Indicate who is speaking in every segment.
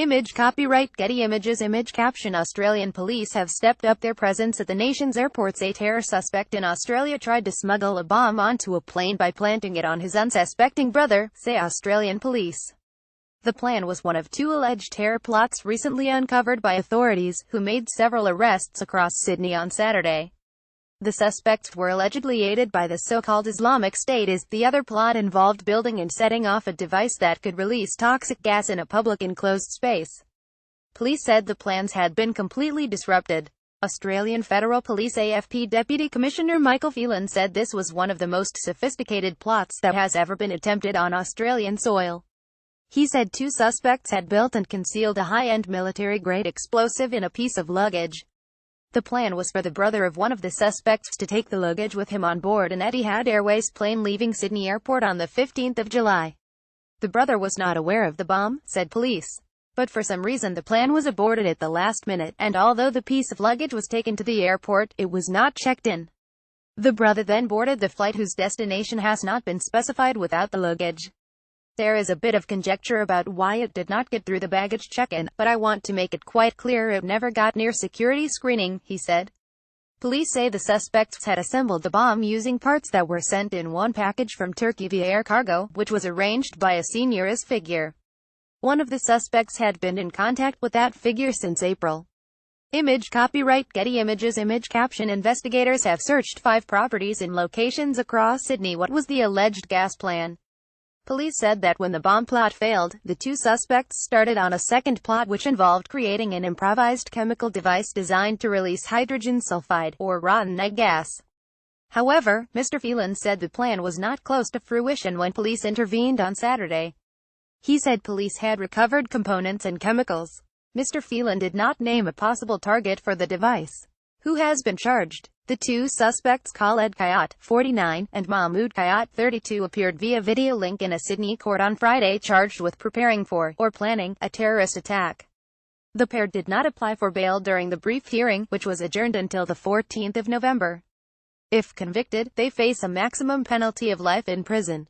Speaker 1: Image copyright Getty Images. Image caption Australian police have stepped up their presence at the nation's airports. A terror suspect in Australia tried to smuggle a bomb onto a plane by planting it on his unsuspecting brother, say Australian police. The plan was one of two alleged terror plots recently uncovered by authorities, who made several arrests across Sydney on Saturday. The suspects were allegedly aided by the so-called Islamic State. The other plot involved building and setting off a device that could release toxic gas in a public enclosed space. Police said the plans had been completely disrupted. Australian Federal Police AFP Deputy Commissioner Michael Phelan said this was one of the most sophisticated plots that has ever been attempted on Australian soil. He said two suspects had built and concealed a high-end military-grade explosive in a piece of luggage. The plan was for the brother of one of the suspects to take the luggage with him on board an Etihad Airways plane leaving Sydney Airport on the 15th of July. The brother was not aware of the bomb, said police. But for some reason the plan was aborted at the last minute, and although the piece of luggage was taken to the airport, it was not checked in. The brother then boarded the flight whose destination has not been specified without the luggage. There is a bit of conjecture about why it did not get through the baggage check-in, but I want to make it quite clear it never got near security screening, he said. Police say the suspects had assembled the bomb using parts that were sent in one package from Turkey via air cargo, which was arranged by a senior figure. One of the suspects had been in contact with that figure since April. Image copyright Getty Images. Image caption Investigators have searched 5 properties in locations across Sydney. What was the alleged gas plan? Police said that when the bomb plot failed, the two suspects started on a second plot which involved creating an improvised chemical device designed to release hydrogen sulfide, or rotten egg gas. However, Mr. Phelan said the plan was not close to fruition when police intervened on Saturday. He said police had recovered components and chemicals. Mr. Phelan did not name a possible target for the device. Who has been charged? The two suspects, Khaled Kayat, 49, and Mahmoud Kayat, 32, appeared via video link in a Sydney court on Friday, charged with preparing for, or planning, a terrorist attack. The pair did not apply for bail during the brief hearing, which was adjourned until the 14th of November. If convicted, they face a maximum penalty of life in prison.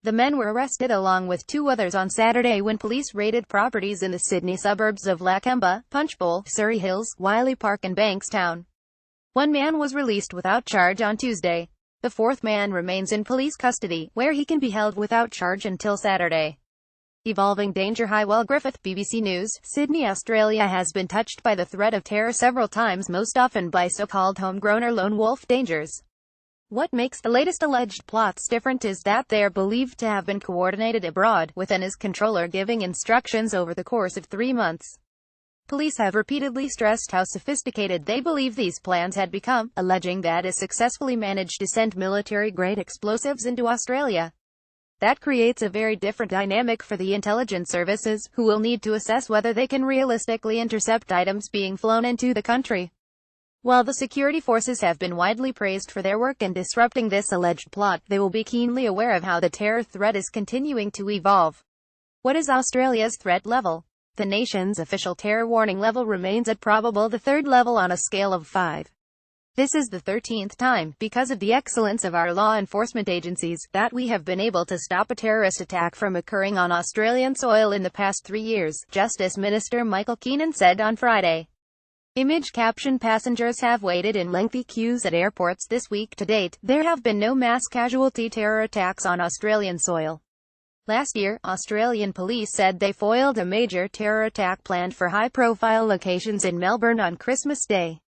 Speaker 1: The men were arrested along with 2 others on Saturday when police raided properties in the Sydney suburbs of Lakemba, Punchbowl, Surrey Hills, Wiley Park and Bankstown. One man was released without charge on Tuesday. The 4th man remains in police custody, where he can be held without charge until Saturday. Evolving danger. Hywell Griffith, BBC News. Sydney, Australia has been touched by the threat of terror several times, most often by so-called homegrown or lone wolf dangers. What makes the latest alleged plots different is that they are believed to have been coordinated abroad, with an IS controller giving instructions over the course of 3 months. Police have repeatedly stressed how sophisticated they believe these plans had become, alleging that IS successfully managed to send military-grade explosives into Australia. That creates a very different dynamic for the intelligence services, who will need to assess whether they can realistically intercept items being flown into the country. While the security forces have been widely praised for their work in disrupting this alleged plot, they will be keenly aware of how the terror threat is continuing to evolve. What is Australia's threat level? The nation's official terror warning level remains at probable, the 3rd level on a scale of 5. This is the 13th time, because of the excellence of our law enforcement agencies, that we have been able to stop a terrorist attack from occurring on Australian soil in the past 3 years, Justice Minister Michael Keenan said on Friday. Image caption Passengers have waited in lengthy queues at airports this week. To date, there have been no mass casualty terror attacks on Australian soil. Last year, Australian police said they foiled a major terror attack planned for high-profile locations in Melbourne on Christmas Day.